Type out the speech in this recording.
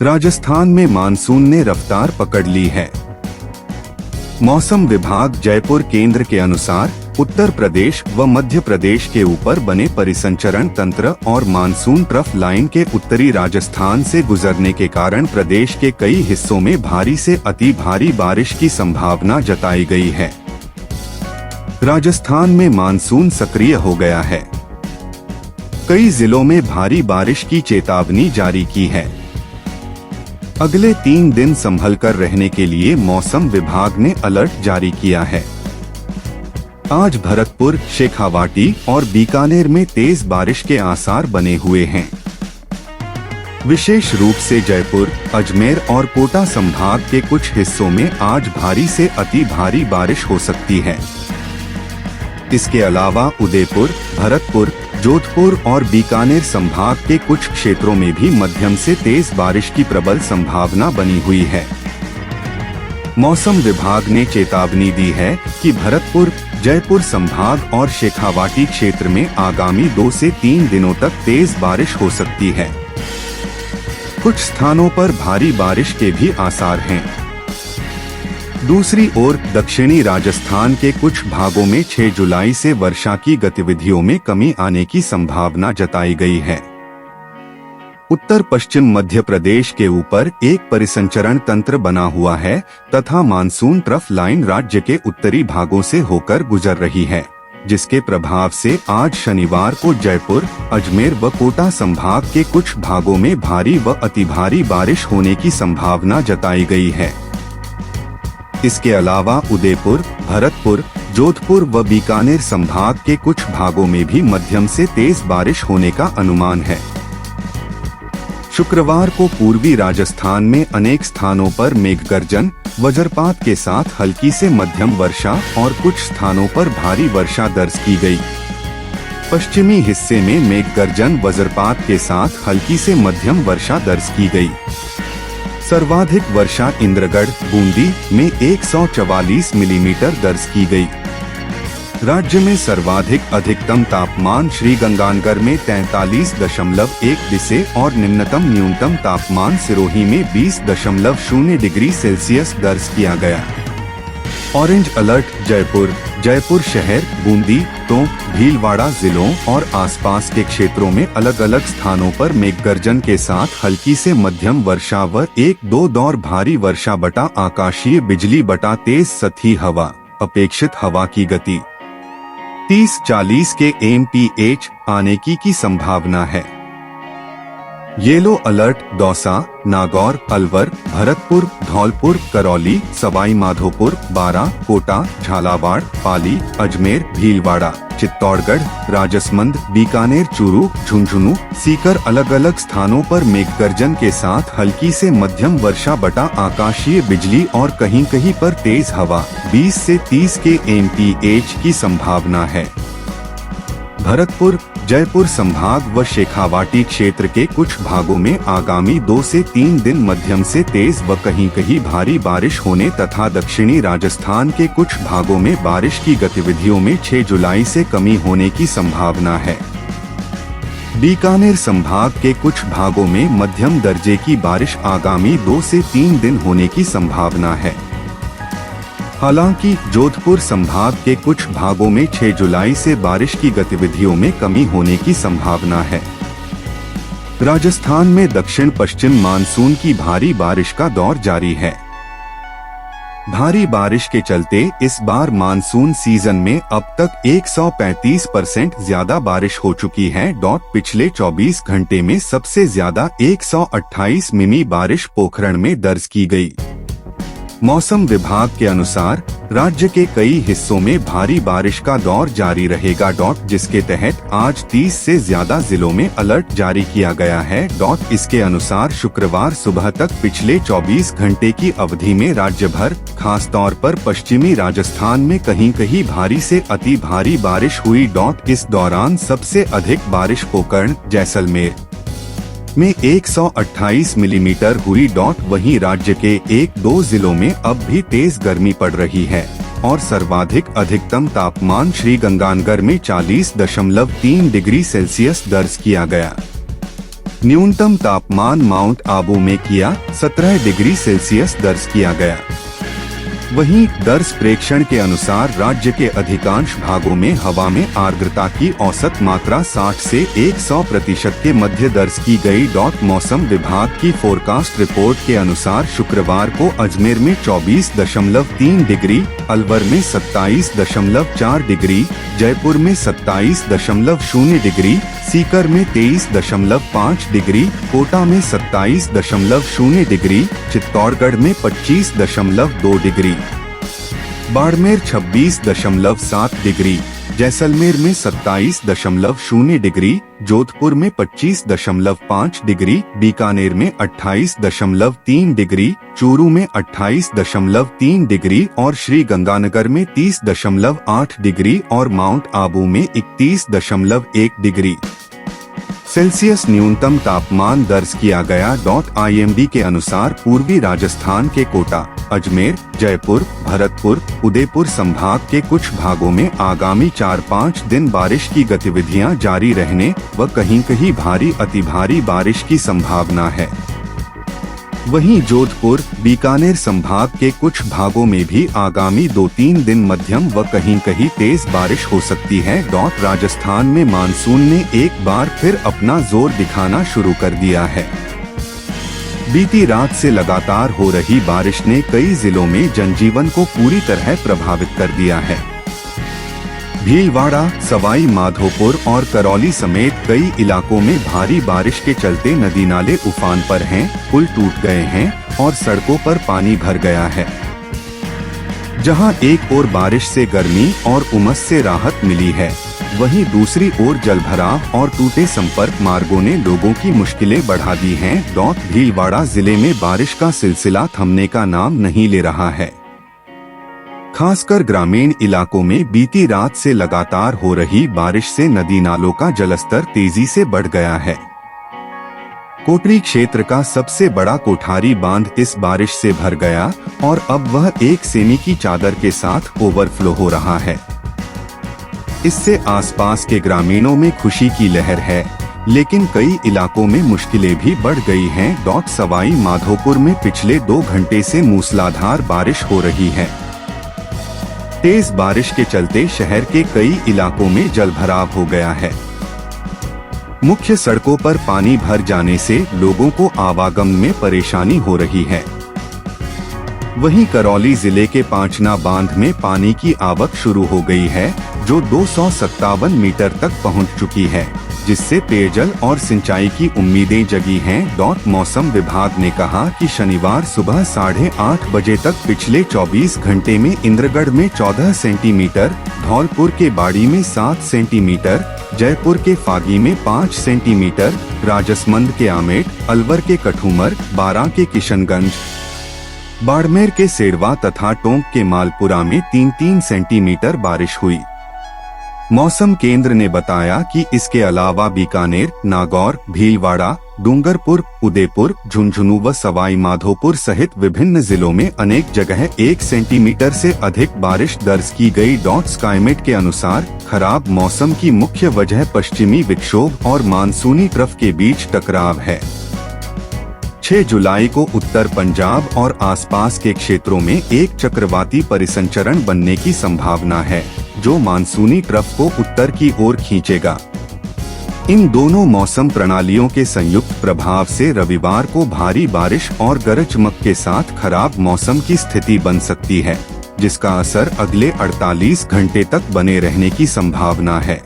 राजस्थान में मानसून ने रफ्तार पकड़ ली है। मौसम विभाग जयपुर केंद्र के अनुसार उत्तर प्रदेश व मध्य प्रदेश के ऊपर बने परिसंचरण तंत्र और मानसून ट्रफ लाइन के उत्तरी राजस्थान से गुजरने के कारण प्रदेश के कई हिस्सों में भारी से अति भारी बारिश की संभावना जताई गई है। राजस्थान में मानसून सक्रिय हो गया है। कई जिलों में भारी बारिश की चेतावनी जारी की है। अगले 3 दिन संभल कर रहने के लिए मौसम विभाग ने अलर्ट जारी किया है। आज भरतपुर, शेखावाटी और बीकानेर में तेज बारिश के आसार बने हुए हैं। विशेष रूप से जयपुर, अजमेर और कोटा संभाग के कुछ हिस्सों में आज भारी से अति भारी बारिश हो सकती है। इसके अलावा उदयपुर, भरतपुर, जोधपुर और बीकानेर संभाग के कुछ क्षेत्रों में भी मध्यम से तेज बारिश की प्रबल संभावना बनी हुई है। मौसम विभाग ने चेतावनी दी है कि भरतपुर, जयपुर संभाग और शेखावाटी क्षेत्र में आगामी 2 से 3 दिनों तक तेज बारिश हो सकती है। कुछ स्थानों पर भारी बारिश के भी आसार हैं। दूसरी ओर दक्षिणी राजस्थान के कुछ भागों में 6 जुलाई से वर्षा की गतिविधियों में कमी आने की संभावना जताई गई है। उत्तर पश्चिम मध्य प्रदेश के ऊपर एक परिसंचरण तंत्र बना हुआ है तथा मानसून ट्रफ लाइन राज्य के उत्तरी भागों से होकर गुजर रही है, जिसके प्रभाव से आज शनिवार को जयपुर, अजमेर व कोटा संभाग के कुछ भागों में भारी व अति भारी बारिश होने की संभावना जताई गई है। इसके अलावा उदयपुर, भरतपुर, जोधपुर व बीकानेर संभाग के कुछ भागों में भी मध्यम से तेज बारिश होने का अनुमान है। शुक्रवार को पूर्वी राजस्थान में अनेक स्थानों पर मेघगर्जन, वज्रपात के साथ हल्की से मध्यम वर्षा और कुछ स्थानों पर भारी वर्षा दर्ज की गई। पश्चिमी हिस्से में मेघगर्जन, वज्रपात के साथ हल्की से मध्यम वर्षा दर्ज की गई। सर्वाधिक वर्षा इंद्रगढ़, बूंदी में 144 मिलीमीटर दर्ज की गई। राज्य में सर्वाधिक अधिकतम तापमान श्रीगंगानगर में 43.1 डिग्री और न्यूनतम तापमान सिरोही में 20.0 डिग्री सेल्सियस दर्ज किया गया। ऑरेंज अलर्ट जयपुर शहर, बूंदी, टोंक, भीलवाड़ा जिलों और आसपास के क्षेत्रों में अलग अलग स्थानों पर मेघगर्जन के साथ हल्की से मध्यम वर्षा व 1-2 दौर भारी वर्षा बटा आकाशीय बिजली बटा तेज सतही हवा। अपेक्षित हवा की गति 30-40 के mph आने की संभावना है। येलो अलर्ट दौसा, नागौर, अलवर, भरतपुर, धौलपुर, करौली, सवाई माधोपुर, बारा, कोटा, झालावाड़, पाली, अजमेर, भीलवाड़ा, चित्तौड़गढ़, राजसमंद, बीकानेर, चूरू, झुंझुनू, सीकर अलग अलग स्थानों पर मेघगर्जन के साथ हल्की से मध्यम वर्षा बटा आकाशीय बिजली और कहीं कहीं पर तेज हवा 20 से 30 के mph की संभावना है। भरतपुर, जयपुर संभाग व शेखावाटी क्षेत्र के कुछ भागों में आगामी 2 से 3 दिन मध्यम से तेज व कहीं कहीं भारी बारिश होने तथा दक्षिणी राजस्थान के कुछ भागों में बारिश की गतिविधियों में 6 जुलाई से कमी होने की संभावना है। बीकानेर संभाग के कुछ भागों में मध्यम दर्जे की बारिश आगामी 2 से 3 दिन होने की संभावना है। हालांकि जोधपुर संभाग के कुछ भागों में 6 जुलाई से बारिश की गतिविधियों में कमी होने की संभावना है। राजस्थान में दक्षिण पश्चिम मानसून की भारी बारिश का दौर जारी है। भारी बारिश के चलते इस बार मानसून सीजन में अब तक 135% ज्यादा बारिश हो चुकी है। पिछले 24 घंटे में सबसे ज्यादा 128 मिमी बारिश पोखरण में दर्ज की गई। मौसम विभाग के अनुसार राज्य के कई हिस्सों में भारी बारिश का दौर जारी रहेगा। जिसके तहत आज 30 से ज्यादा जिलों में अलर्ट जारी किया गया है। इसके अनुसार शुक्रवार सुबह तक पिछले 24 घंटे की अवधि में राज्य भर, खास तौर पर पश्चिमी राजस्थान में कहीं कहीं भारी से अति भारी बारिश हुई। इस दौरान सबसे अधिक बारिश पोखरण, जैसलमेर में 128 मिलीमीटर हुई। वहीं राज्य के 1-2 जिलों में अब भी तेज गर्मी पड़ रही है और सर्वाधिक अधिकतम तापमान श्रीगंगानगर में 40.3 डिग्री सेल्सियस दर्ज किया गया। न्यूनतम तापमान माउंट आबू में किया 17 डिग्री सेल्सियस दर्ज किया गया। वहीं दर्ज प्रेक्षण के अनुसार राज्य के अधिकांश भागों में हवा में आर्द्रता की औसत मात्रा 60 से 100% के मध्य दर्ज की गई। मौसम विभाग की फोरकास्ट रिपोर्ट के अनुसार शुक्रवार को अजमेर में 24.3 डिग्री, अलवर में 27.4 डिग्री, जयपुर में 27.0 डिग्री, सीकर में 23.5 डिग्री, कोटा में 27.0 डिग्री, चित्तौड़गढ़ में 25.2 डिग्री, बाड़मेर 26.7 डिग्री, जैसलमेर में 27.0 डिग्री, जोधपुर में 25.5 डिग्री, बीकानेर में 28.3 डिग्री, चूरू में 28.3 डिग्री और श्री गंगानगर में 30.8 डिग्री और माउंट आबू में 31.1 डिग्री सेल्सियस न्यूनतम तापमान दर्ज किया गया। IMD के अनुसार पूर्वी राजस्थान के कोटा, अजमेर, जयपुर, भरतपुर, उदयपुर संभाग के कुछ भागों में आगामी 4-5 दिन बारिश की गतिविधियां जारी रहने व कहीं-कहीं भारी अति भारी बारिश की संभावना है। वहीं जोधपुर, बीकानेर संभाग के कुछ भागों में भी आगामी 2-3 दिन मध्यम व कहीं-कहीं तेज बारिश हो सकती है। राजस्थान में मानसून ने एक बार फिर अपना जोर दिखाना शुरू कर दिया है। बीती रात से लगातार हो रही बारिश ने कई जिलों में जनजीवन को पूरी तरह प्रभावित कर दिया है। भीलवाड़ा, सवाई माधोपुर और करौली समेत कई इलाकों में भारी बारिश के चलते नदी नाले उफान पर हैं, पुल टूट गए हैं और सड़कों पर पानी भर गया है। जहां एक ओर बारिश से गर्मी और उमस से राहत मिली है, वहीं दूसरी ओर जलभराव और टूटे संपर्क मार्गों ने लोगों की मुश्किलें बढ़ा दी हैं। भीलवाड़ा जिले में बारिश का सिलसिला थमने का नाम नहीं ले रहा है। खासकर ग्रामीण इलाकों में बीती रात से लगातार हो रही बारिश से नदी नालों का जलस्तर तेजी से बढ़ गया है। कोटरी क्षेत्र का सबसे बड़ा कोठारी बांध इस बारिश से भर गया और अब वह 1 सेमी की चादर के साथ ओवरफ्लो हो रहा है। इससे आसपास के ग्रामीणों में खुशी की लहर है, लेकिन कई इलाकों में मुश्किलें भी बढ़ गई हैं। सवाई माधोपुर में पिछले 2 घंटे से मूसलाधार बारिश हो रही है। तेज बारिश के चलते शहर के कई इलाकों में जलभराव हो गया है। मुख्य सड़कों पर पानी भर जाने से लोगों को आवागमन में परेशानी हो रही है। वहीं करौली जिले के पांचना बांध में पानी की आवक शुरू हो गई है, जो 257 मीटर तक पहुंच चुकी है, जिससे पेयजल और सिंचाई की उम्मीदें जगी हैं। मौसम विभाग ने कहा कि शनिवार सुबह 8:30 बजे तक पिछले 24 घंटे में इंद्रगढ़ में 14 सेंटीमीटर, धौलपुर के बाड़ी में 7 सेंटीमीटर, जयपुर के फागी में 5 सेंटीमीटर, राजसमंद के आमेट, अलवर के कठूमर, बारां के किशनगंज, बाड़मेर के सेड़वा तथा टोंक के मालपुरा में 3-3 सेंटीमीटर बारिश हुई। मौसम केंद्र ने बताया कि इसके अलावा बीकानेर, नागौर, भीलवाड़ा, डूंगरपुर, उदयपुर, झुंझुनू व सवाई माधोपुर सहित विभिन्न जिलों में अनेक जगह 1 सेंटीमीटर से अधिक बारिश दर्ज की गई। स्काईमेट के अनुसार खराब मौसम की मुख्य वजह पश्चिमी विक्षोभ और मानसूनी ट्रफ के बीच टकराव है। 6 जुलाई को उत्तर पंजाब और आसपास के क्षेत्रों में एक चक्रवाती परिसंचरण बनने की संभावना है, जो मानसूनी ट्रफ को उत्तर की ओर खींचेगा। इन दोनों मौसम प्रणालियों के संयुक्त प्रभाव से रविवार को भारी बारिश और गरज चमक के साथ खराब मौसम की स्थिति बन सकती है, जिसका असर अगले 48 घंटे तक बने रहने की संभावना है।